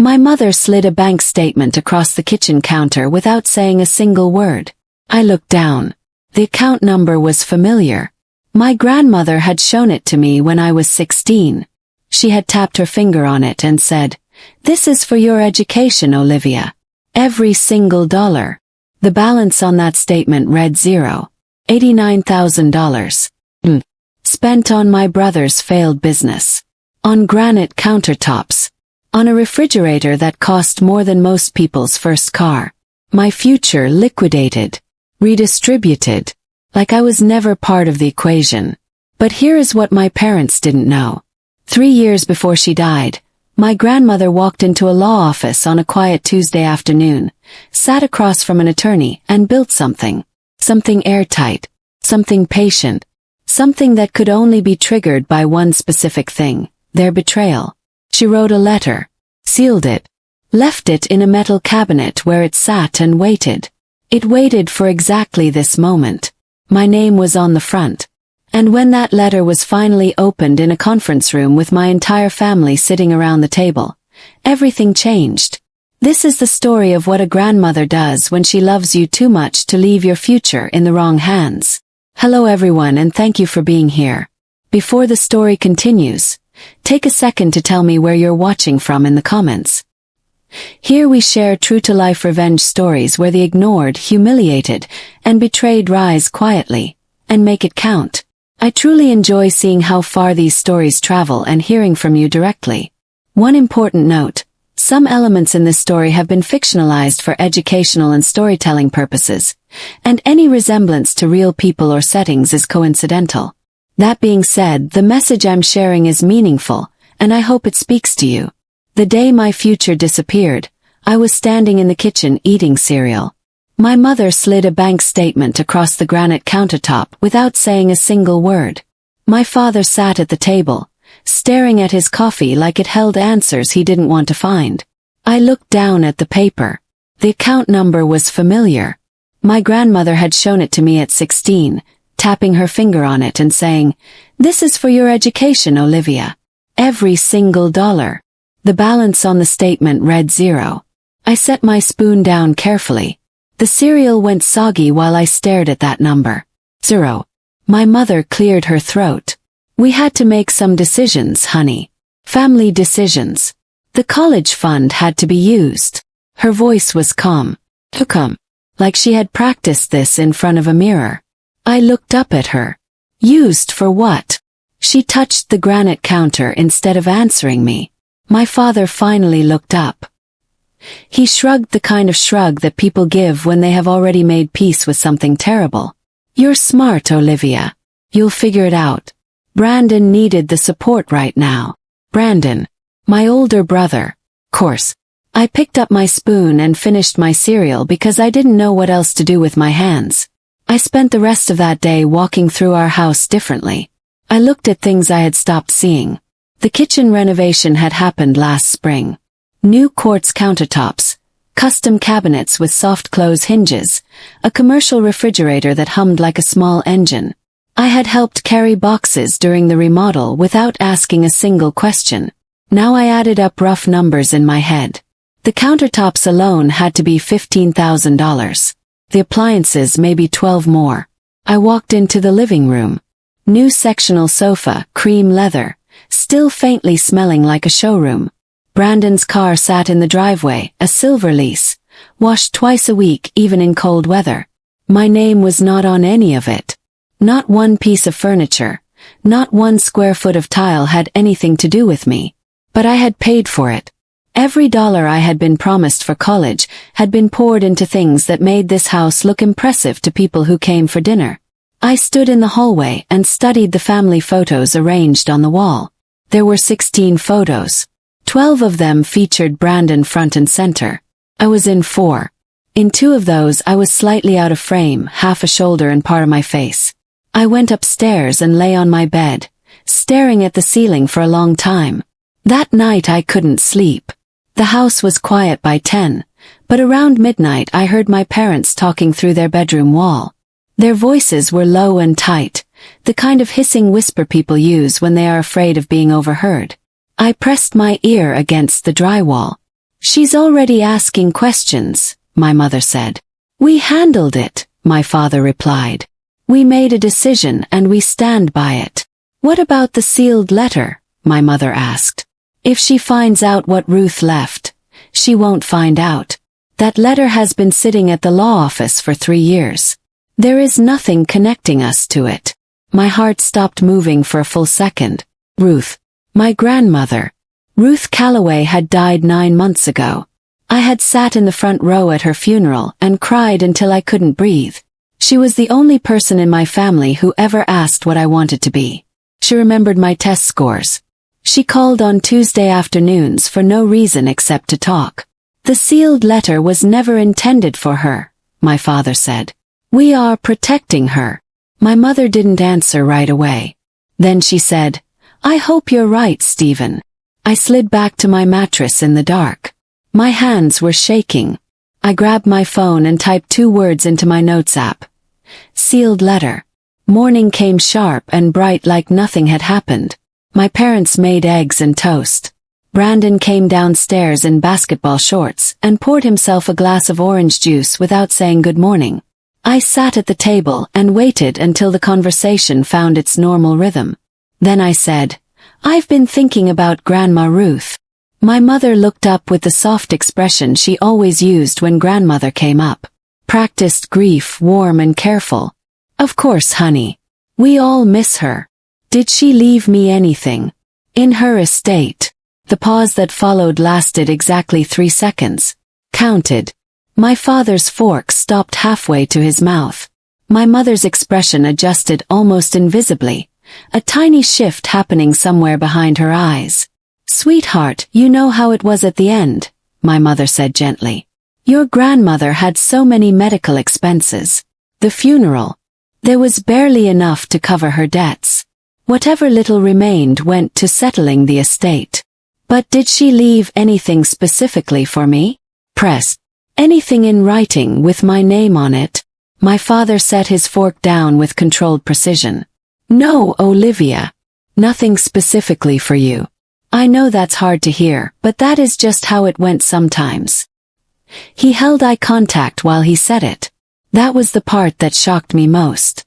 My mother slid a bank statement across the kitchen counter without saying a single word. I looked down. The account number was familiar. My grandmother had shown it to me when I was 16. She had tapped her finger on it and said, "This is for your education, Olivia. Every single dollar." The balance on that statement read zero. $89,000. Spent on my brother's failed business. On granite countertops. On a refrigerator that cost more than most people's first car. My future liquidated. Redistributed. Like I was never part of the equation. But here is what my parents didn't know. 3 years before she died, my grandmother walked into a law office on a quiet Tuesday afternoon, sat across from an attorney and built something. Something airtight. Something patient. Something that could only be triggered by one specific thing, their betrayal. She wrote a letter, sealed it, left it in a metal cabinet where it sat and waited. It waited for exactly this moment. My name was on the front. And when that letter was finally opened in a conference room with my entire family sitting around the table, everything changed. This is the story of what a grandmother does when she loves you too much to leave your future in the wrong hands. Hello everyone, and thank you for being here. Before the story continues, take a second to tell me where you're watching from in the comments. Here we share true-to-life revenge stories where the ignored, humiliated, and betrayed rise quietly, and make it count. I truly enjoy seeing how far these stories travel and hearing from you directly. One important note, some elements in this story have been fictionalized for educational and storytelling purposes, and any resemblance to real people or settings is coincidental. That being said, the message I'm sharing is meaningful, and I hope it speaks to you. The day my future disappeared, I was standing in the kitchen eating cereal. My mother slid a bank statement across the granite countertop without saying a single word. My father sat at the table, staring at his coffee like it held answers he didn't want to find. I looked down at the paper. The account number was familiar. My grandmother had shown it to me at 16, tapping her finger on it and saying, "This is for your education, Olivia. Every single dollar." The balance on the statement read zero. I set my spoon down carefully. The cereal went soggy while I stared at that number. Zero. My mother cleared her throat. "We had to make some decisions, honey. Family decisions. The college fund had to be used." Her voice was calm. Calm. Like she had practiced this in front of a mirror. I looked up at her. Used for what? She touched the granite counter instead of answering me. My father finally looked up. He shrugged the kind of shrug that people give when they have already made peace with something terrible. "You're smart, Olivia. You'll figure it out." Brandon needed the support right now. Brandon. My older brother. Course. I picked up my spoon and finished my cereal because I didn't know what else to do with my hands. I spent the rest of that day walking through our house differently. I looked at things I had stopped seeing. The kitchen renovation had happened last spring. New quartz countertops, custom cabinets with soft close hinges, a commercial refrigerator that hummed like a small engine. I had helped carry boxes during the remodel without asking a single question. Now I added up rough numbers in my head. The countertops alone had to be $15,000. The appliances maybe 12 more. I walked into the living room. New sectional sofa, cream leather, still faintly smelling like a showroom. Brandon's car sat in the driveway, a silver lease, washed twice a week even in cold weather. My name was not on any of it. Not one piece of furniture, not 1 square foot of tile had anything to do with me. But I had paid for it. Every dollar I had been promised for college had been poured into things that made this house look impressive to people who came for dinner. I stood in the hallway and studied the family photos arranged on the wall. There were 16 photos. 12 of them featured Brandon front and center. I was in 4. In 2 of those I was slightly out of frame, half a shoulder and part of my face. I went upstairs and lay on my bed, staring at the ceiling for a long time. That night I couldn't sleep. The house was quiet by 10, but around midnight I heard my parents talking through their bedroom wall. Their voices were low and tight, the kind of hissing whisper people use when they are afraid of being overheard. I pressed my ear against the drywall. She's already asking questions, my mother said. We handled it, my father replied. We made a decision and we stand by it. What about the sealed letter? My mother asked. If she finds out what Ruth left, she won't find out. That letter has been sitting at the law office for 3 years. There is nothing connecting us to it. My heart stopped moving for a full second. Ruth. My grandmother. Ruth Calloway had died 9 months ago. I had sat in the front row at her funeral and cried until I couldn't breathe. She was the only person in my family who ever asked what I wanted to be. She remembered my test scores. She called on Tuesday afternoons for no reason except to talk. The sealed letter was never intended for her, my father said. We are protecting her. My mother didn't answer right away. Then she said, I hope you're right, Stephen. I slid back to my mattress in the dark. My hands were shaking. I grabbed my phone and typed 2 words into my notes app. Sealed letter. Morning came sharp and bright like nothing had happened. My parents made eggs and toast. Brandon came downstairs in basketball shorts and poured himself a glass of orange juice without saying good morning. I sat at the table and waited until the conversation found its normal rhythm. Then I said, I've been thinking about Grandma Ruth. My mother looked up with the soft expression she always used when grandmother came up. Practiced grief, warm and careful. Of course, honey. We all miss her. Did she leave me anything? In her estate. The pause that followed lasted exactly 3 seconds. Counted. My father's fork stopped halfway to his mouth. My mother's expression adjusted almost invisibly, a tiny shift happening somewhere behind her eyes. Sweetheart, you know how it was at the end, my mother said gently. Your grandmother had so many medical expenses. The funeral. There was barely enough to cover her debts. Whatever little remained went to settling the estate. But did she leave anything specifically for me? Press. Anything in writing with my name on it? My father set his fork down with controlled precision. No, Olivia. Nothing specifically for you. I know that's hard to hear, but that is just how it went sometimes. He held eye contact while he said it. That was the part that shocked me most.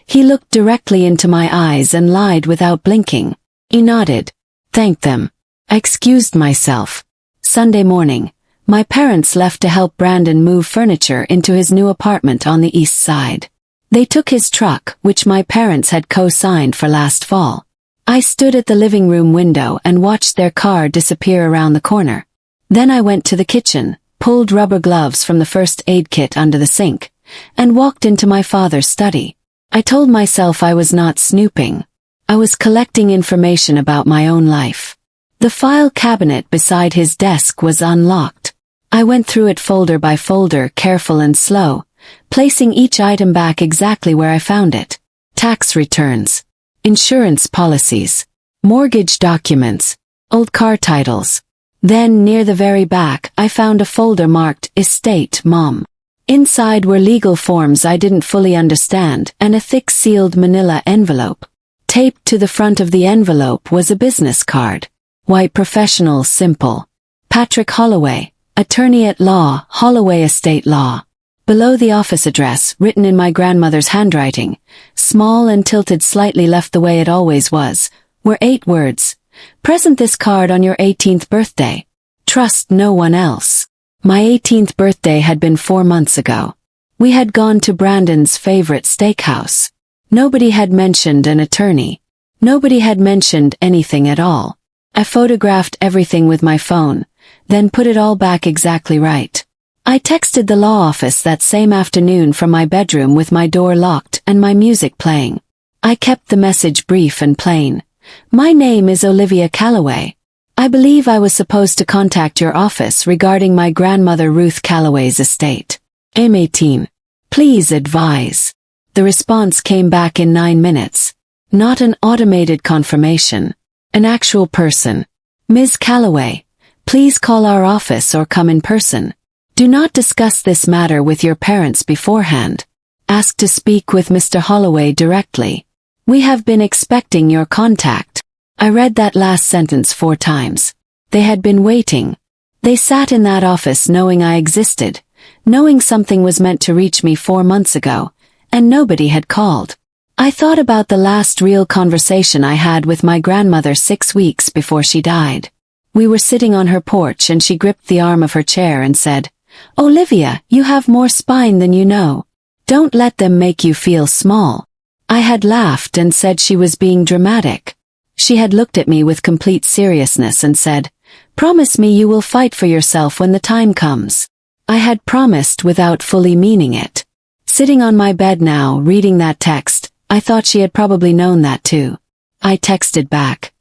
He looked directly into my eyes and lied without blinking. He nodded. Thanked them. I excused myself. Sunday morning, my parents left to help Brandon move furniture into his new apartment on the east side. They took his truck, which my parents had co-signed for last fall. I stood at the living room window and watched their car disappear around the corner. Then I went to the kitchen, pulled rubber gloves from the first aid kit under the sink, and walked into my father's study. I told myself I was not snooping. I was collecting information about my own life. The file cabinet beside his desk was unlocked. I went through it folder by folder, careful and slow, placing each item back exactly where I found it. Tax returns, insurance policies, mortgage documents, old car titles. Then, near the very back, I found a folder marked Estate Mom. Inside were legal forms I didn't fully understand and a thick sealed manila envelope. Taped to the front of the envelope was a business card. White professional, simple. Patrick Holloway, attorney at law, Holloway Estate Law. Below the office address, written in my grandmother's handwriting, small and tilted slightly left the way it always was, were 8 words. Present this card on your 18th birthday. Trust no one else. My 18th birthday had been 4 months ago. We had gone to Brandon's favorite steakhouse. Nobody had mentioned an attorney. Nobody had mentioned anything at all. I photographed everything with my phone, then put it all back exactly right. I texted the law office that same afternoon from my bedroom with my door locked and my music playing. I kept the message brief and plain. My name is Olivia Calloway. I believe I was supposed to contact your office regarding my grandmother Ruth Calloway's estate. I'm 18. Please advise. The response came back in 9 minutes. Not an automated confirmation. An actual person. Ms. Calloway, please call our office or come in person. Do not discuss this matter with your parents beforehand. Ask to speak with Mr. Holloway directly. We have been expecting your contact. I read that last sentence 4 times. They had been waiting. They sat in that office knowing I existed, knowing something was meant to reach me 4 months ago, and nobody had called. I thought about the last real conversation I had with my grandmother 6 weeks before she died. We were sitting on her porch and she gripped the arm of her chair and said, "Olivia, you have more spine than you know. Don't let them make you feel small." I had laughed and said she was being dramatic. She had looked at me with complete seriousness and said, "Promise me you will fight for yourself when the time comes." I had promised without fully meaning it. Sitting on my bed now, reading that text, I thought she had probably known that too. I texted back,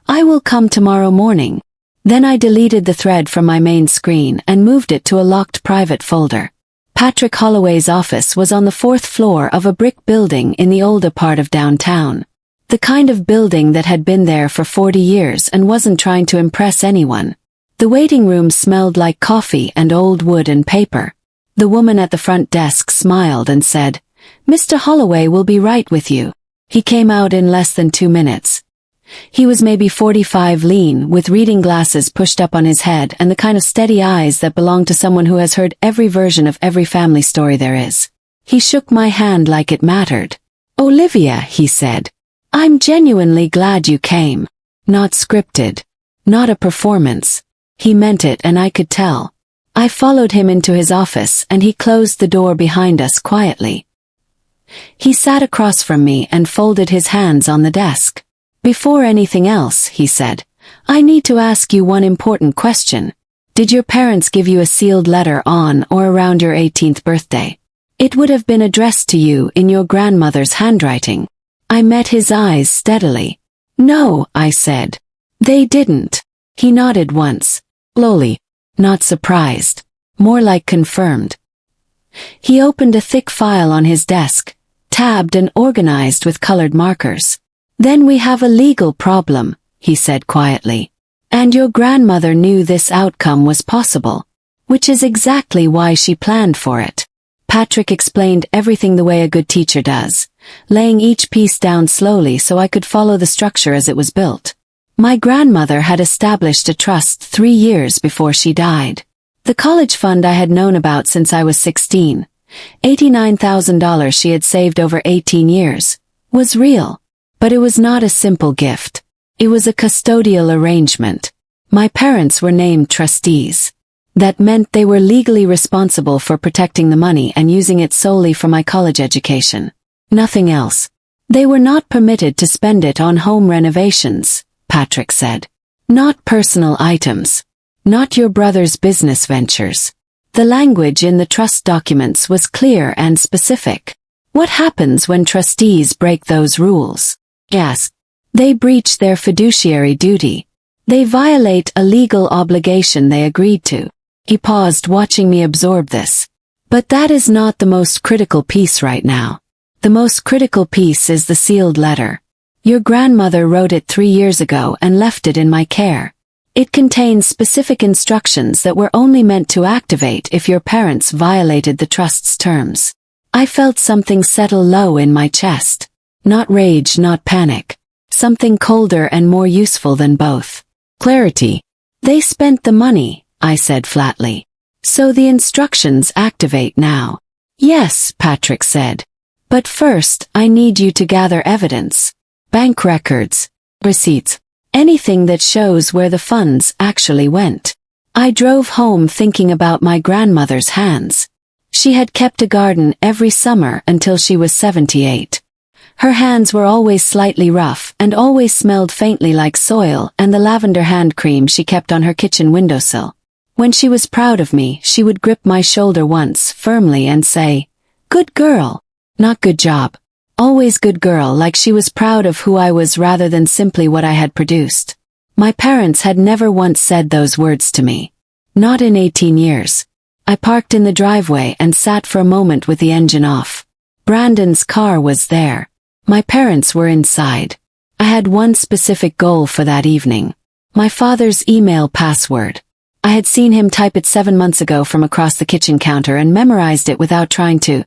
"I will come tomorrow morning." Then I deleted the thread from my main screen and moved it to a locked private folder. Patrick Holloway's office was on the 4th floor of a brick building in the older part of downtown. The kind of building that had been there for 40 years and wasn't trying to impress anyone. The waiting room smelled like coffee and old wood and paper. The woman at the front desk smiled and said, "Mr. Holloway will be right with you." He came out in less than 2 minutes. He was maybe 45, lean, with reading glasses pushed up on his head and the kind of steady eyes that belong to someone who has heard every version of every family story there is. He shook my hand like it mattered. "Olivia," he said, "I'm genuinely glad you came. Not scripted. Not a performance." He meant it and I could tell. I followed him into his office and he closed the door behind us quietly. He sat across from me and folded his hands on the desk. "Before anything else," he said, "I need to ask you one important question. Did your parents give you a sealed letter on or around your 18th birthday? It would have been addressed to you in your grandmother's handwriting." I met his eyes steadily. "No," I said. "They didn't." He nodded once. Slowly. Not surprised. More like confirmed. He opened a thick file on his desk, tabbed and organized with colored markers. "Then we have a legal problem," he said quietly. "And your grandmother knew this outcome was possible. Which is exactly why she planned for it." Patrick explained everything the way a good teacher does, laying each piece down slowly so I could follow the structure as it was built. My grandmother had established a trust 3 years before she died. The college fund I had known about since I was 16, $89,000 she had saved over 18 years, was real. But it was not a simple gift. It was a custodial arrangement. My parents were named trustees. That meant they were legally responsible for protecting the money and using it solely for my college education. Nothing else. They were not permitted to spend it on home renovations, Patrick said. Not personal items. Not your brother's business ventures. The language in the trust documents was clear and specific. What happens when trustees break those rules? Yes. They breach their fiduciary duty. They violate a legal obligation they agreed to. He paused, watching me absorb this. But that is not the most critical piece right now. The most critical piece is the sealed letter. Your grandmother wrote it 3 years ago and left it in my care. It contains specific instructions that were only meant to activate if your parents violated the trust's terms. I felt something settle low in my chest. Not rage, not panic. Something colder and more useful than both. Clarity. They spent the money, I said flatly. So the instructions activate now. Yes, Patrick said. But first, I need you to gather evidence. Bank records, receipts, anything that shows where the funds actually went. I drove home thinking about my grandmother's hands. She had kept a garden every summer until she was 78. Her hands were always slightly rough and always smelled faintly like soil and the lavender hand cream she kept on her kitchen windowsill. When she was proud of me, she would grip my shoulder once firmly and say, "Good girl." Not good job. Always good girl, like she was proud of who I was rather than simply what I had produced. My parents had never once said those words to me. Not in 18 years. I parked in the driveway and sat for a moment with the engine off. Brandon's car was there. My parents were inside. I had one specific goal for that evening. My father's email password. I had seen him type it 7 months ago from across the kitchen counter and memorized it without trying to.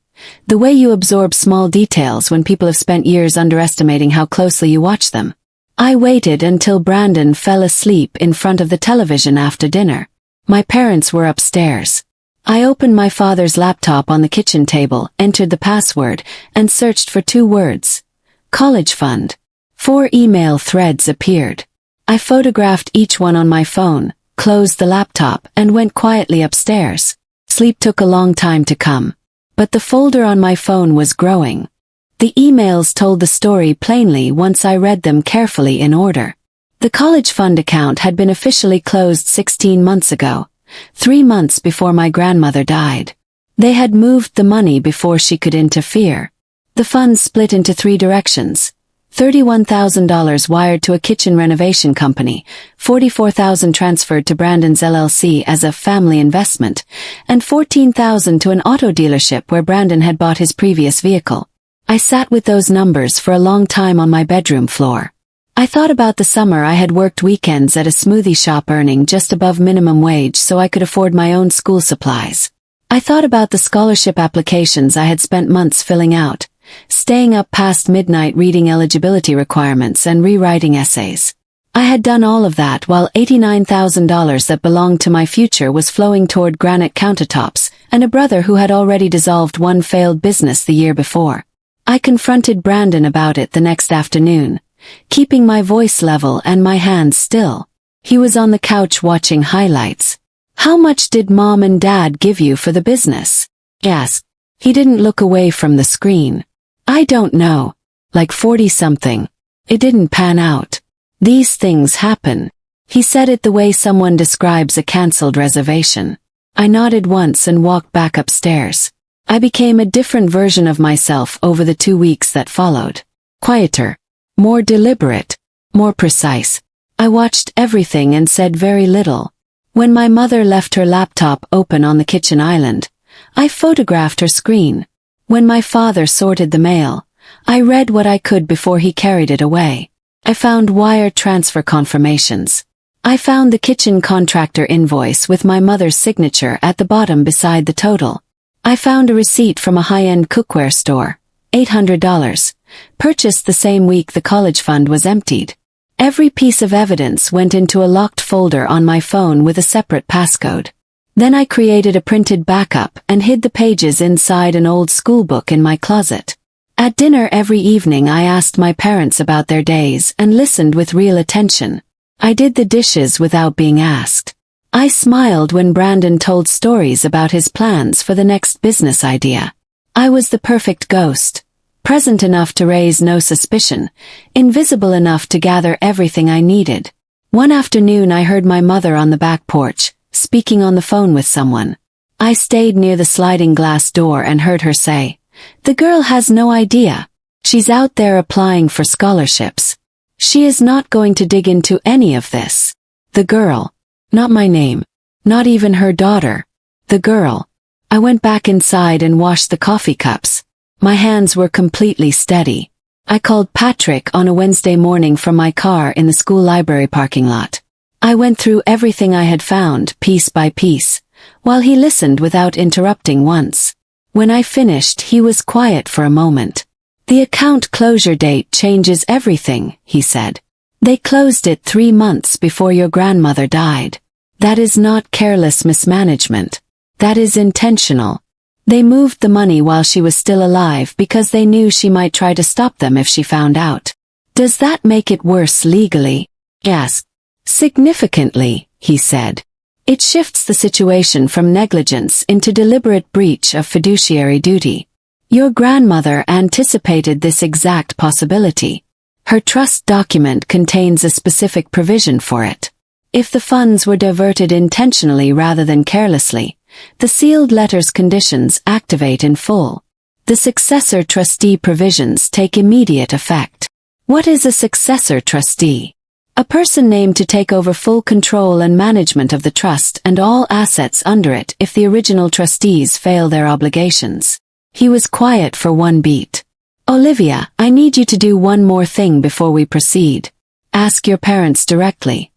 The way you absorb small details when people have spent years underestimating how closely you watch them. I waited until Brandon fell asleep in front of the television after dinner. My parents were upstairs. I opened my father's laptop on the kitchen table, entered the password, and searched for 2 words. College fund. 4 email threads appeared. I photographed each one on my phone, closed the laptop, and went quietly upstairs. Sleep took a long time to come. But the folder on my phone was growing. The emails told the story plainly once I read them carefully in order. The college fund account had been officially closed 16 months ago, 3 months before my grandmother died. They had moved the money before she could interfere. The funds split into 3 directions. $31,000 wired to a kitchen renovation company, $44,000 transferred to Brandon's LLC as a family investment, and $14,000 to an auto dealership where Brandon had bought his previous vehicle. I sat with those numbers for a long time on my bedroom floor. I thought about the summer I had worked weekends at a smoothie shop earning just above minimum wage so I could afford my own school supplies. I thought about the scholarship applications I had spent months filling out, staying up past midnight reading eligibility requirements and rewriting essays. I had done all of that while $89,000 that belonged to my future was flowing toward granite countertops, and a brother who had already dissolved one failed business the year before. I confronted Brandon about it the next afternoon, keeping my voice level and my hands still. He was on the couch watching highlights. "How much did Mom and Dad give you for the business?" I asked. He didn't look away from the screen. "I don't know. Like 40-something. It didn't pan out. These things happen." He said it the way someone describes a cancelled reservation. I nodded once and walked back upstairs. I became a different version of myself over the 2 weeks that followed. Quieter. More deliberate. More precise. I watched everything and said very little. When my mother left her laptop open on the kitchen island, I photographed her screen. When my father sorted the mail, I read what I could before he carried it away. I found wire transfer confirmations. I found the kitchen contractor invoice with my mother's signature at the bottom beside the total. I found a receipt from a high-end cookware store, $800, purchased the same week the college fund was emptied. Every piece of evidence went into a locked folder on my phone with a separate passcode. Then I created a printed backup and hid the pages inside an old school book in my closet. At dinner every evening I asked my parents about their days and listened with real attention. I did the dishes without being asked. I smiled when Brandon told stories about his plans for the next business idea. I was the perfect ghost, present enough to raise no suspicion, invisible enough to gather everything I needed. One afternoon I heard my mother on the back porch, speaking on the phone with someone. I stayed near the sliding glass door and heard her say, "The girl has no idea. She's out there applying for scholarships. She is not going to dig into any of this." The girl. Not my name. Not even her daughter. The girl. I went back inside and washed the coffee cups. My hands were completely steady. I called Patrick on a Wednesday morning from my car in the school library parking lot. I went through everything I had found, piece by piece, while he listened without interrupting once. When I finished, he was quiet for a moment. "The account closure date changes everything," he said. "They closed it 3 months before your grandmother died. That is not careless mismanagement. That is intentional. They moved the money while she was still alive because they knew she might try to stop them if she found out." "Does that make it worse legally?" I asked. "Significantly," he said. "It shifts the situation from negligence into deliberate breach of fiduciary duty. Your grandmother anticipated this exact possibility. Her trust document contains a specific provision for it. If the funds were diverted intentionally rather than carelessly, the sealed letter's conditions activate in full. The successor trustee provisions take immediate effect." What is a successor trustee? A person named to take over full control and management of the trust and all assets under it if the original trustees fail their obligations. He was quiet for one beat. "Olivia, I need you to do one more thing before we proceed. Ask your parents directly.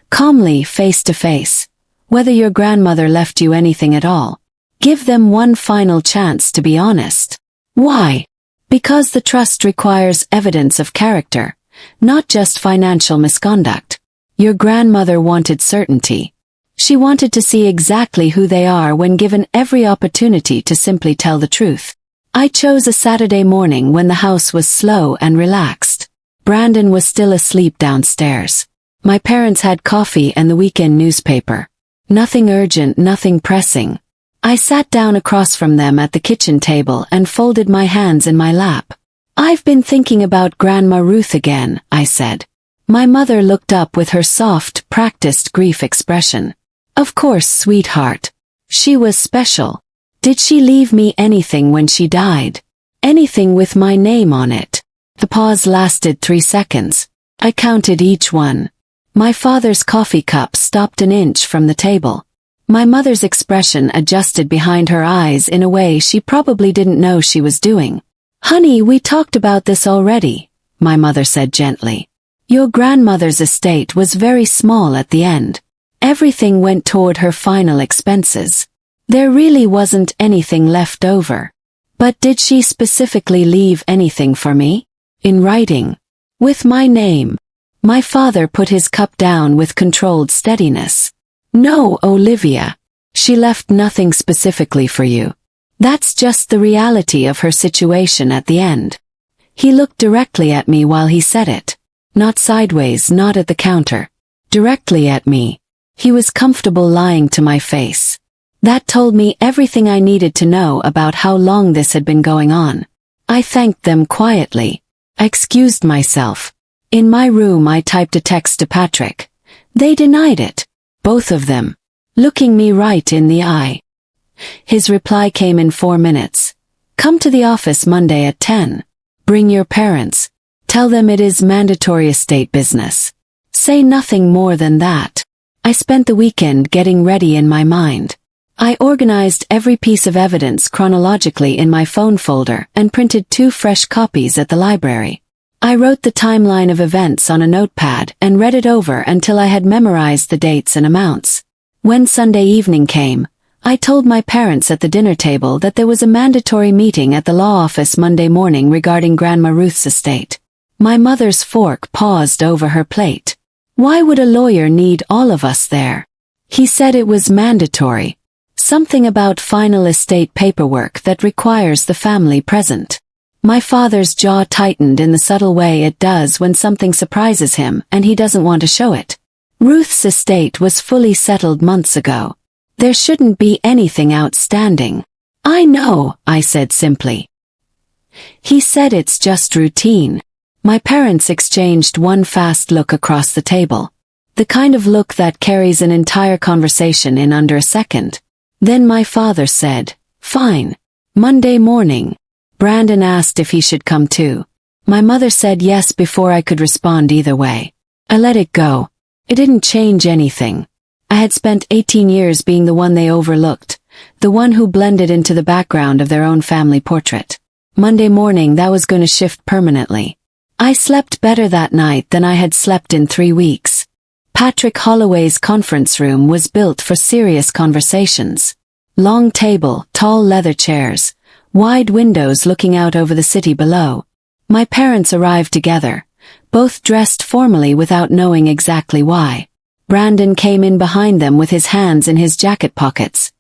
Calmly, face to face. Whether your grandmother left you anything at all. Give them one final chance to be honest." "Why?" "Because the trust requires evidence of character, not just financial misconduct. Your grandmother wanted certainty. She wanted to see exactly who they are when given every opportunity to simply tell the truth. I chose a Saturday morning when the house was slow and relaxed. Brandon was still asleep downstairs. My parents had coffee and the weekend newspaper. Nothing urgent, nothing pressing. I sat down across from them at the kitchen table and folded my hands in my lap. "I've been thinking about Grandma Ruth again," I said. My mother looked up with her soft, practiced grief expression. "Of course, sweetheart. She was special. Did she leave me anything when she died? Anything with my name on it?" The pause lasted 3 seconds. I counted each one. My father's coffee cup stopped an inch from the table. My mother's expression adjusted behind her eyes in a way she probably didn't know she was doing. "Honey, we talked about this already," my mother said gently. "Your grandmother's estate was very small at the end. Everything went toward her final expenses. There really wasn't anything left over. But did she specifically leave anything for me? In writing? With my name?" My father put his cup down with controlled steadiness. "No, Olivia. She left nothing specifically for you. That's just the reality of her situation at the end." He looked directly at me while he said it. Not sideways, not at the counter. Directly at me. He was comfortable lying to my face. That told me everything I needed to know about how long this had been going on. I thanked them quietly. I excused myself. In my room I typed a text to Patrick. They denied it. Both of them. Looking me right in the eye. His reply came in 4 minutes. "Come to the office Monday at 10. Bring your parents. Tell them it is mandatory estate business. Say nothing more than that." I spent the weekend getting ready in my mind. I organized every piece of evidence chronologically in my phone folder and printed 2 fresh copies at the library. I wrote the timeline of events on a notepad and read it over until I had memorized the dates and amounts. When Sunday evening came, I told my parents at the dinner table that there was a mandatory meeting at the law office Monday morning regarding Grandma Ruth's estate. My mother's fork paused over her plate. "Why would a lawyer need all of us there?" He said it was mandatory. Something about final estate paperwork that requires the family present. My father's jaw tightened in the subtle way it does when something surprises him and he doesn't want to show it. Ruth's estate was fully settled months ago. There shouldn't be anything outstanding. "I know," I said simply. He said it's just routine. My parents exchanged one fast look across the table. The kind of look that carries an entire conversation in under a second. Then my father said, "Fine. Monday morning." Brandon asked if he should come too. My mother said yes before I could respond either way. I let it go. It didn't change anything. I had spent 18 years being the one they overlooked, the one who blended into the background of their own family portrait. Monday morning that was going to shift permanently. I slept better that night than I had slept in 3 weeks. Patrick Holloway's conference room was built for serious conversations. Long table, tall leather chairs, wide windows looking out over the city below. My parents arrived together, both dressed formally without knowing exactly why. Brandon came in behind them with his hands in his jacket pockets,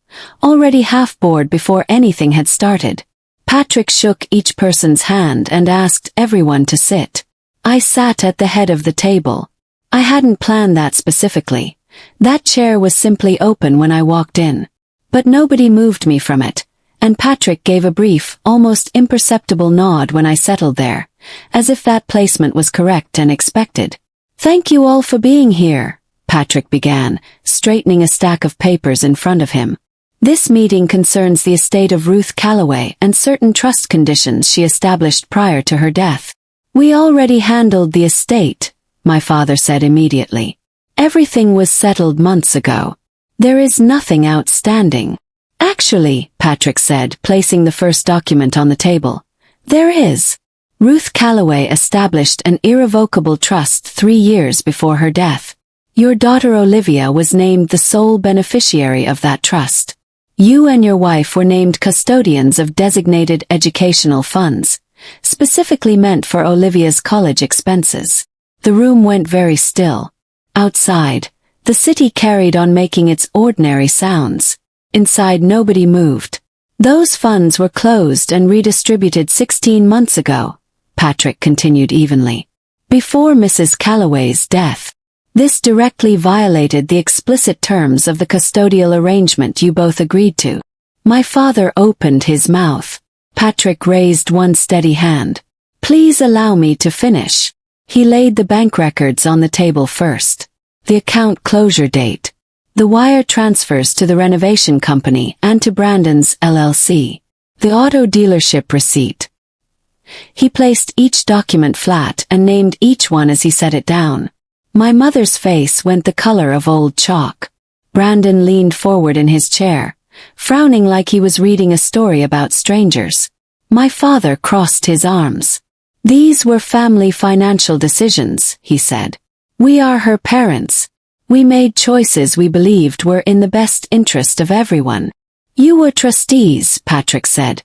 already half bored before anything had started. Patrick shook each person's hand and asked everyone to sit. I sat at the head of the table. I hadn't planned that specifically. That chair was simply open when I walked in. But nobody moved me from it, and Patrick gave a brief, almost imperceptible nod when I settled there, as if that placement was correct and expected. "Thank you all for being here," Patrick began, straightening a stack of papers in front of him. "This meeting concerns the estate of Ruth Calloway and certain trust conditions she established prior to her death." "We already handled the estate," my father said immediately. "Everything was settled months ago. There is nothing outstanding." "Actually," Patrick said, placing the first document on the table, "there is. Ruth Calloway established an irrevocable trust 3 years before her death. Your daughter Olivia was named the sole beneficiary of that trust. You and your wife were named custodians of designated educational funds, specifically meant for Olivia's college expenses." The room went very still. Outside, The city carried on making its ordinary sounds. Inside nobody moved. Those funds were closed and redistributed 16 months ago, Patrick continued evenly. Before Mrs. Calloway's death. This directly violated the explicit terms of the custodial arrangement you both agreed to. My father opened his mouth. Patrick raised one steady hand. Please allow me to finish. He laid the bank records on the table first. The account closure date. The wire transfers to the renovation company and to Brandon's LLC. The auto dealership receipt. He placed each document flat and named each one as he set it down. My mother's face went the color of old chalk. Brandon leaned forward in his chair, frowning like he was reading a story about strangers. My father crossed his arms. These were family financial decisions, he said. We are her parents. We made choices we believed were in the best interest of everyone. You were trustees, Patrick said,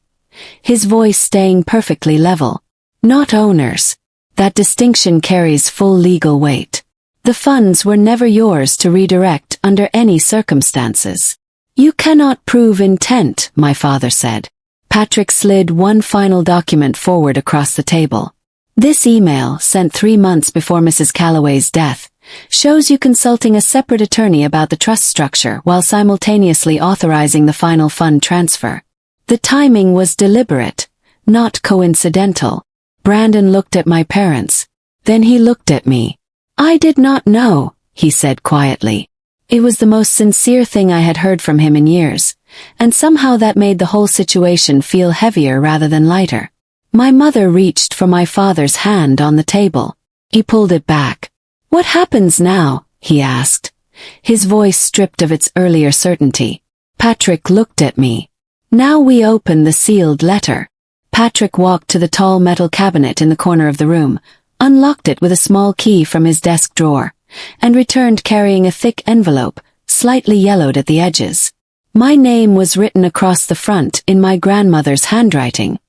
his voice staying perfectly level. Not owners. That distinction carries full legal weight. The funds were never yours to redirect under any circumstances. You cannot prove intent, my father said. Patrick slid one final document forward across the table. This email, sent 3 months before Mrs. Calloway's death, shows you consulting a separate attorney about the trust structure while simultaneously authorizing the final fund transfer. The timing was deliberate, not coincidental. Brandon looked at my parents. Then he looked at me. I did not know, he said quietly. It was the most sincere thing I had heard from him in years, and somehow that made the whole situation feel heavier rather than lighter. My mother reached for my father's hand on the table. He pulled it back. What happens now? He asked, his voice stripped of its earlier certainty. Patrick looked at me. Now we open the sealed letter. Patrick walked to the tall metal cabinet in the corner of the room, unlocked it with a small key from his desk drawer, and returned carrying a thick envelope, slightly yellowed at the edges. My name was written across the front in my grandmother's handwriting.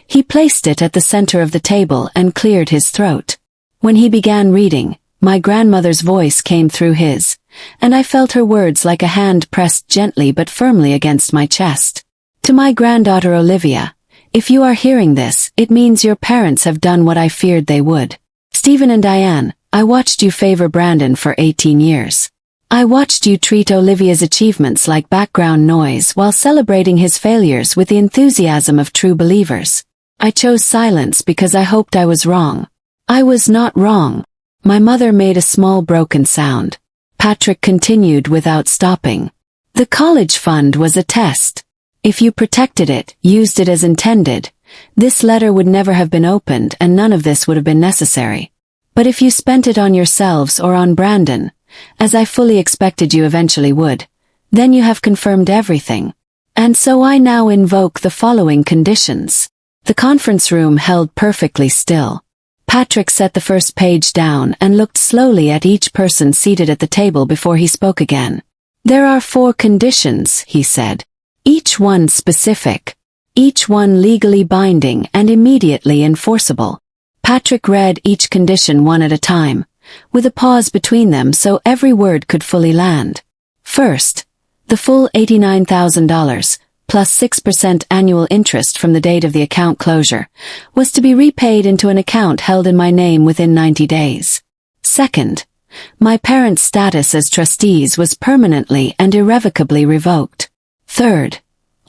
He placed it at the center of the table and cleared his throat. When he began reading, my grandmother's voice came through his, and I felt her words like a hand pressed gently but firmly against my chest. To my granddaughter Olivia, if you are hearing this, it means your parents have done what I feared they would. Stephen and Diane, I watched you favor Brandon for 18 years. I watched you treat Olivia's achievements like background noise while celebrating his failures with the enthusiasm of true believers. I chose silence because I hoped I was wrong. I was not wrong. My mother made a small broken sound. Patrick continued without stopping. The college fund was a test. If you protected it, used it as intended, this letter would never have been opened and none of this would have been necessary. But if you spent it on yourselves or on Brandon, as I fully expected you eventually would, then you have confirmed everything. And so I now invoke the following conditions. The conference room held perfectly still. Patrick set the first page down and looked slowly at each person seated at the table before he spoke again. There are 4 conditions, he said. Each one specific. Each one legally binding and immediately enforceable. Patrick read each condition one at a time, with a pause between them so every word could fully land. First, the full $89,000, plus 6% annual interest from the date of the account closure, was to be repaid into an account held in my name within 90 days. Second, my parents' status as trustees was permanently and irrevocably revoked. Third,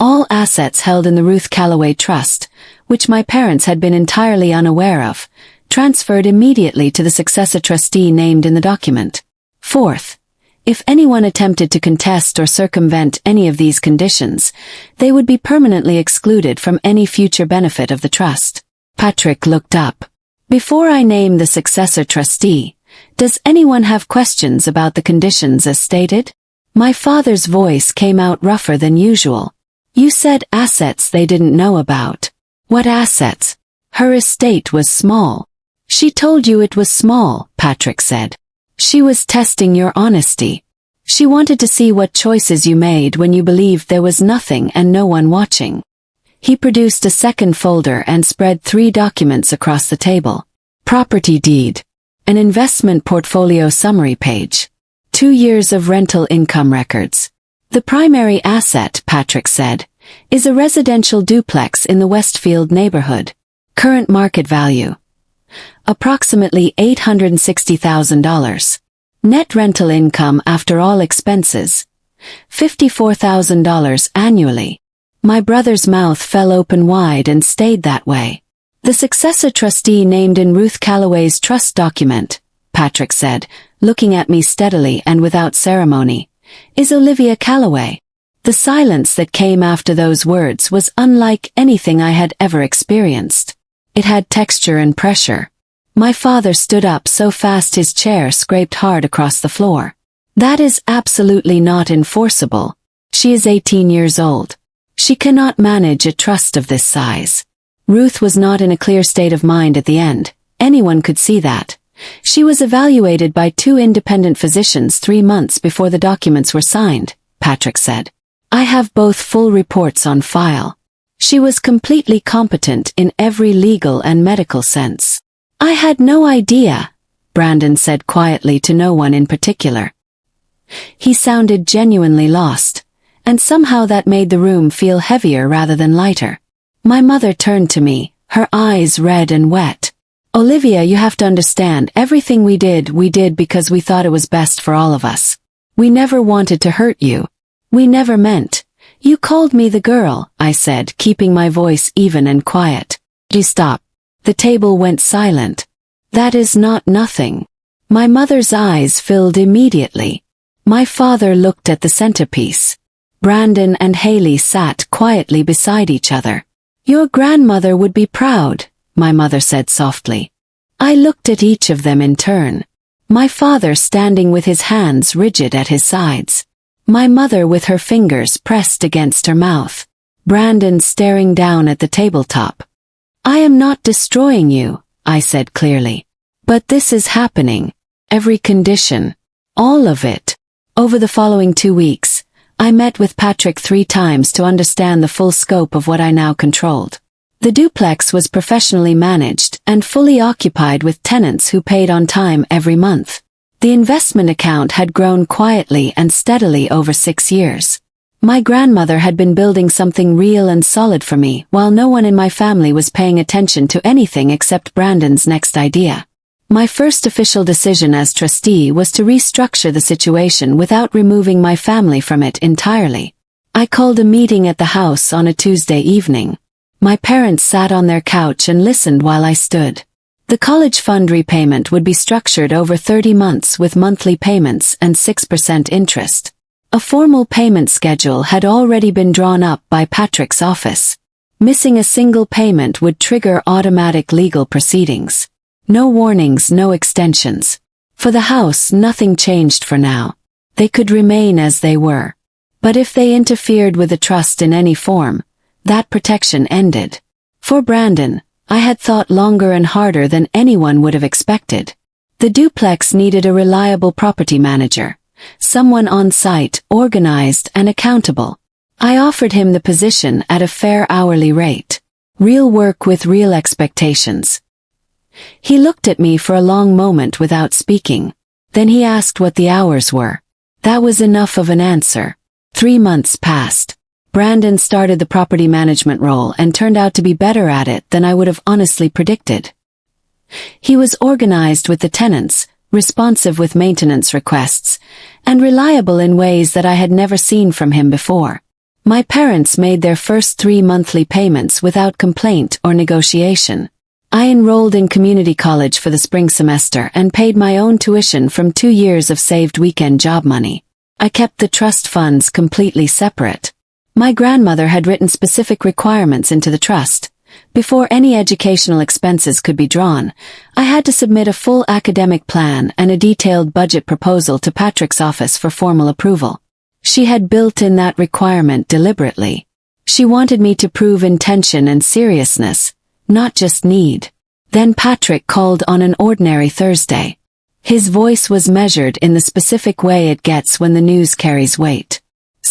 all assets held in the Ruth Calloway Trust, which my parents had been entirely unaware of, transferred immediately to the successor trustee named in the document. Fourth, if anyone attempted to contest or circumvent any of these conditions, they would be permanently excluded from any future benefit of the trust. Patrick looked up. Before I name the successor trustee, does anyone have questions about the conditions as stated? My father's voice came out rougher than usual. You said assets they didn't know about. What assets? Her estate was small. She told you it was small, Patrick said. She was testing your honesty. She wanted to see what choices you made when you believed there was nothing and no one watching. He produced a second folder and spread 3 documents across the table. Property deed. An investment portfolio summary page. 2 years of rental income records. The primary asset, Patrick said, is a residential duplex in the Westfield neighborhood. Current market value: approximately $860,000. Net rental income after all expenses: $54,000 annually. My brother's mouth fell open wide and stayed that way. The successor trustee named in Ruth Calloway's trust document, Patrick said, looking at me steadily and without ceremony, is Olivia Calloway. The silence that came after those words was unlike anything I had ever experienced. It had texture and pressure. My father stood up so fast his chair scraped hard across the floor. That is absolutely not enforceable. She is 18 years old. She cannot manage a trust of this size. Ruth was not in a clear state of mind at the end. Anyone could see that. She was evaluated by 2 independent physicians 3 months before the documents were signed, Patrick said. I have both full reports on file. She was completely competent in every legal and medical sense. I had no idea, Brandon said quietly to no one in particular. He sounded genuinely lost, and somehow that made the room feel heavier rather than lighter. My mother turned to me, her eyes red and wet. Olivia, you have to understand, everything we did because we thought it was best for all of us. We never wanted to hurt you. We never meant. You called me the girl, I said, keeping my voice even and quiet. Please stop. The table went silent. That is not nothing. My mother's eyes filled immediately. My father looked at the centerpiece. Brandon and Haley sat quietly beside each other. Your grandmother would be proud, my mother said softly. I looked at each of them in turn. My father standing with his hands rigid at his sides. My mother with her fingers pressed against her mouth. Brandon staring down at the tabletop. I am not destroying you, I said clearly. But this is happening. Every condition. All of it. Over the following 2 weeks, I met with Patrick 3 times to understand the full scope of what I now controlled. The duplex was professionally managed and fully occupied with tenants who paid on time every month. The investment account had grown quietly and steadily over 6 years. My grandmother had been building something real and solid for me, while no one in my family was paying attention to anything except Brandon's next idea. My first official decision as trustee was to restructure the situation without removing my family from it entirely. I called a meeting at the house on a Tuesday evening. My parents sat on their couch and listened while I stood. The college fund repayment would be structured over 30 months with monthly payments and 6% interest. A formal payment schedule had already been drawn up by Patrick's office. Missing a single payment would trigger automatic legal proceedings. No warnings, no extensions. For the house, nothing changed for now. They could remain as they were. But if they interfered with the trust in any form, that protection ended. For Brandon, I had thought longer and harder than anyone would have expected. The duplex needed a reliable property manager, someone on site, organized and accountable. I offered him the position at a fair hourly rate. Real work with real expectations. He looked at me for a long moment without speaking. Then he asked what the hours were. That was enough of an answer. 3 months passed. Brandon started the property management role and turned out to be better at it than I would have honestly predicted. He was organized with the tenants, responsive with maintenance requests, and reliable in ways that I had never seen from him before. My parents made their first 3 monthly payments without complaint or negotiation. I enrolled in community college for the spring semester and paid my own tuition from 2 years of saved weekend job money. I kept the trust funds completely separate. My grandmother had written specific requirements into the trust. Before any educational expenses could be drawn, I had to submit a full academic plan and a detailed budget proposal to Patrick's office for formal approval. She had built in that requirement deliberately. She wanted me to prove intention and seriousness, not just need. Then Patrick called on an ordinary Thursday. His voice was measured in the specific way it gets when the news carries weight.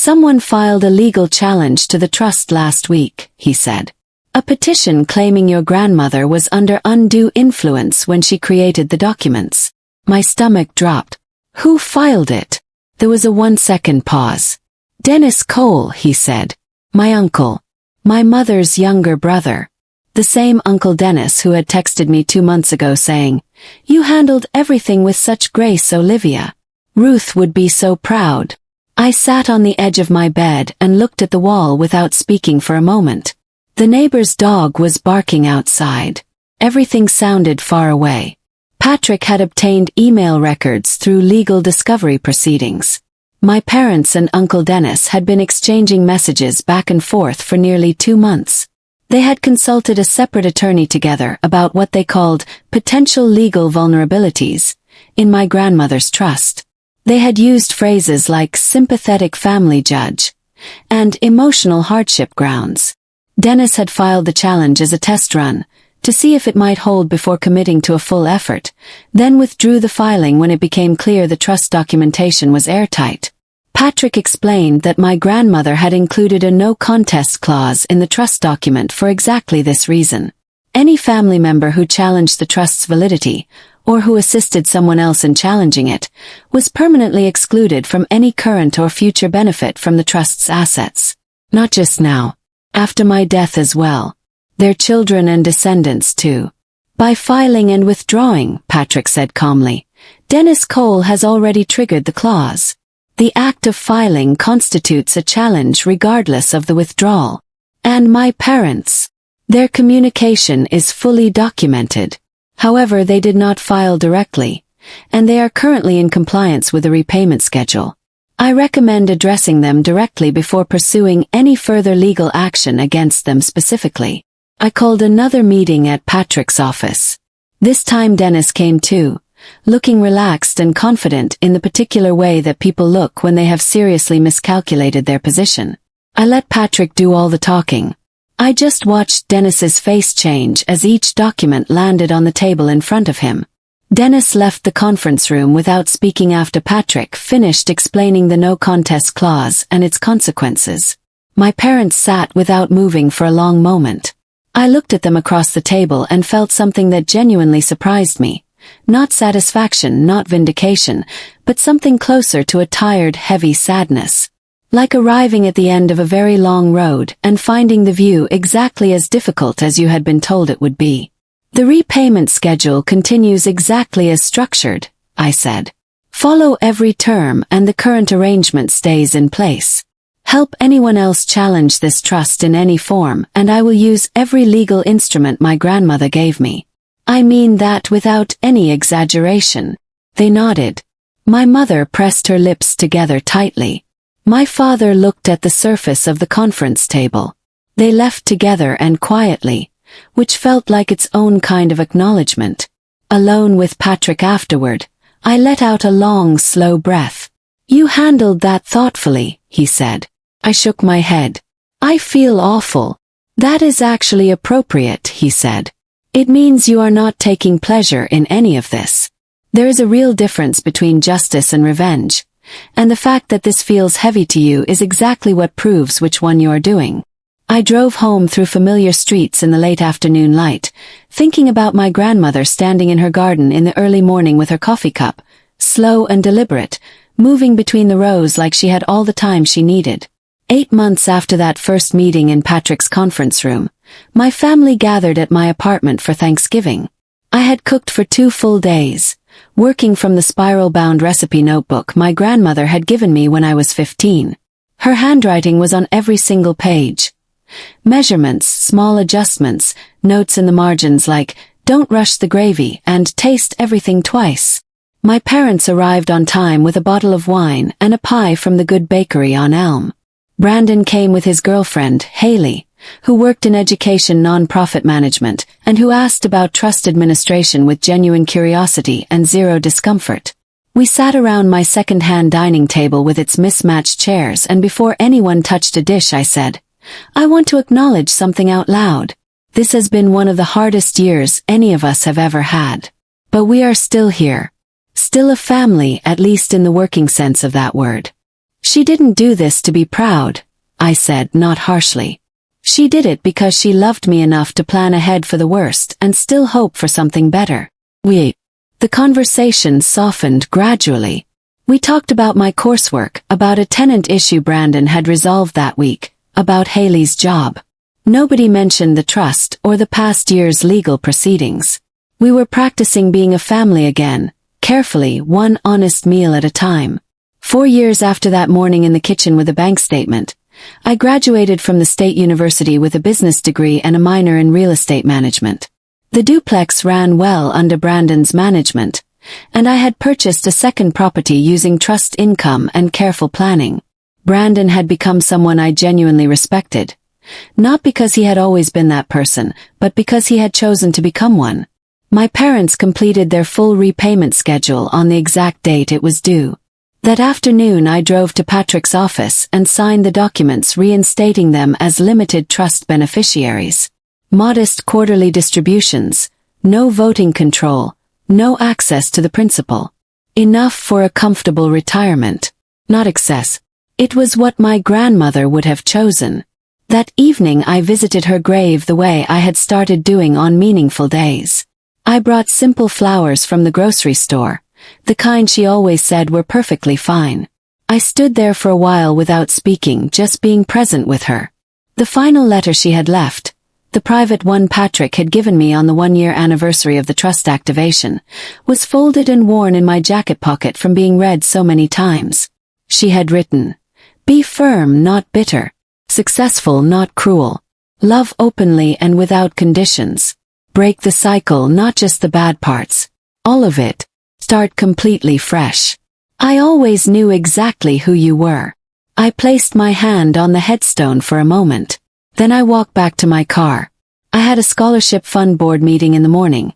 Someone filed a legal challenge to the trust last week, he said. A petition claiming your grandmother was under undue influence when she created the documents. My stomach dropped. Who filed it? There was a 1-second pause. Dennis Cole, he said. My uncle. My mother's younger brother. The same Uncle Dennis who had texted me 2 months ago saying, "You handled everything with such grace, Olivia. Ruth would be so proud." I sat on the edge of my bed and looked at the wall without speaking for a moment. The neighbor's dog was barking outside. Everything sounded far away. Patrick had obtained email records through legal discovery proceedings. My parents and Uncle Dennis had been exchanging messages back and forth for nearly 2 months. They had consulted a separate attorney together about what they called potential legal vulnerabilities in my grandmother's trust. They had used phrases like sympathetic family judge and emotional hardship grounds. Dennis had filed the challenge as a test run to see if it might hold before committing to a full effort, then withdrew the filing when it became clear the trust documentation was airtight. Patrick explained that my grandmother had included a no-contest clause in the trust document for exactly this reason. Any family member who challenged the trust's validity, or who assisted someone else in challenging it, was permanently excluded from any current or future benefit from the trust's assets. Not just now. After my death as well. Their children and descendants too. By filing and withdrawing, Patrick said calmly, Dennis Cole has already triggered the clause. The act of filing constitutes a challenge regardless of the withdrawal. And my parents. Their communication is fully documented. However, they did not file directly, and they are currently in compliance with the repayment schedule. I recommend addressing them directly before pursuing any further legal action against them specifically. I called another meeting at Patrick's office. This time Dennis came too, looking relaxed and confident in the particular way that people look when they have seriously miscalculated their position. I let Patrick do all the talking. I just watched Dennis's face change as each document landed on the table in front of him. Dennis left the conference room without speaking after Patrick finished explaining the no-contest clause and its consequences. My parents sat without moving for a long moment. I looked at them across the table and felt something that genuinely surprised me. Not satisfaction, not vindication, but something closer to a tired, heavy sadness. Like arriving at the end of a very long road and finding the view exactly as difficult as you had been told it would be. The repayment schedule continues exactly as structured, I said. Follow every term and the current arrangement stays in place. Help anyone else challenge this trust in any form and I will use every legal instrument my grandmother gave me. I mean that without any exaggeration. They nodded. My mother pressed her lips together tightly. My father looked at the surface of the conference table. They left together and quietly, which felt like its own kind of acknowledgement. Alone with Patrick afterward, I let out a long, slow breath. You handled that thoughtfully, he said. I shook my head. I feel awful. That is actually appropriate, he said. It means you are not taking pleasure in any of this. There is a real difference between justice and revenge. And the fact that this feels heavy to you is exactly what proves which one you are doing. I drove home through familiar streets in the late afternoon light, thinking about my grandmother standing in her garden in the early morning with her coffee cup, slow and deliberate, moving between the rows like she had all the time she needed. 8 months after that first meeting in Patrick's conference room, my family gathered at my apartment for Thanksgiving. I had cooked for 2 full days. Working from the spiral-bound recipe notebook my grandmother had given me when I was 15. Her handwriting was on every single page. Measurements, small adjustments, notes in the margins like, don't rush the gravy and taste everything twice. My parents arrived on time with a bottle of wine and a pie from the good bakery on Elm. Brandon came with his girlfriend, Haley, who worked in education non-profit management and who asked about trust administration with genuine curiosity and zero discomfort. We sat around my second-hand dining table with its mismatched chairs and before anyone touched a dish I said, I want to acknowledge something out loud. This has been one of the hardest years any of us have ever had. But we are still here. Still a family, at least in the working sense of that word. She didn't do this to be proud, I said, not harshly. She did it because she loved me enough to plan ahead for the worst and still hope for something better. The conversation softened gradually. We talked about my coursework, about a tenant issue Brandon had resolved that week, about Haley's job. Nobody mentioned the trust or the past year's legal proceedings. We were practicing being a family again, carefully, one honest meal at a time. 4 years after that morning in the kitchen with a bank statement, I graduated from the State University with a business degree and a minor in real estate management. The duplex ran well under Brandon's management, and I had purchased a second property using trust income and careful planning. Brandon had become someone I genuinely respected. Not because he had always been that person, but because he had chosen to become one. My parents completed their full repayment schedule on the exact date it was due. That afternoon I drove to Patrick's office and signed the documents reinstating them as limited trust beneficiaries. Modest quarterly distributions, no voting control, no access to the principal. Enough for a comfortable retirement. Not excess. It was what my grandmother would have chosen. That evening I visited her grave the way I had started doing on meaningful days. I brought simple flowers from the grocery store, the kind she always said were perfectly fine. I stood there for a while without speaking, just being present with her. The final letter she had left, the private one Patrick had given me on the 1-year anniversary of the trust activation, was folded and worn in my jacket pocket from being read so many times. She had written, "Be firm, not bitter. Successful, not cruel. Love openly and without conditions. Break the cycle, not just the bad parts. All of it. Start completely fresh. I always knew exactly who you were." I placed my hand on the headstone for a moment. Then I walked back to my car. I had a scholarship fund board meeting in the morning.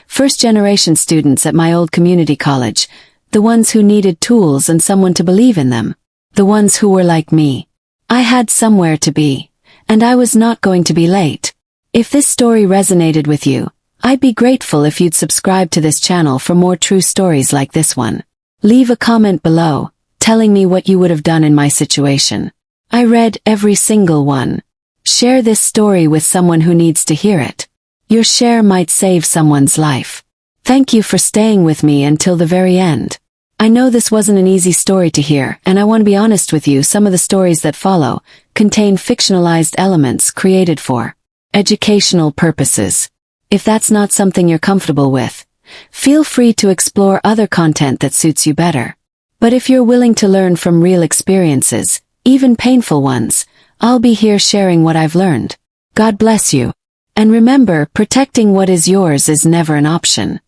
First-generation students at my old community college, the ones who needed tools and someone to believe in them, the ones who were like me. I had somewhere to be, and I was not going to be late. If this story resonated with you, I'd be grateful if you'd subscribe to this channel for more true stories like this one. Leave a comment below, telling me what you would have done in my situation. I read every single one. Share this story with someone who needs to hear it. Your share might save someone's life. Thank you for staying with me until the very end. I know this wasn't an easy story to hear, and I want to be honest with you, some of the stories that follow contain fictionalized elements created for educational purposes. If that's not something you're comfortable with, feel free to explore other content that suits you better. But if you're willing to learn from real experiences, even painful ones, I'll be here sharing what I've learned. God bless you. And remember, protecting what is yours is never an option.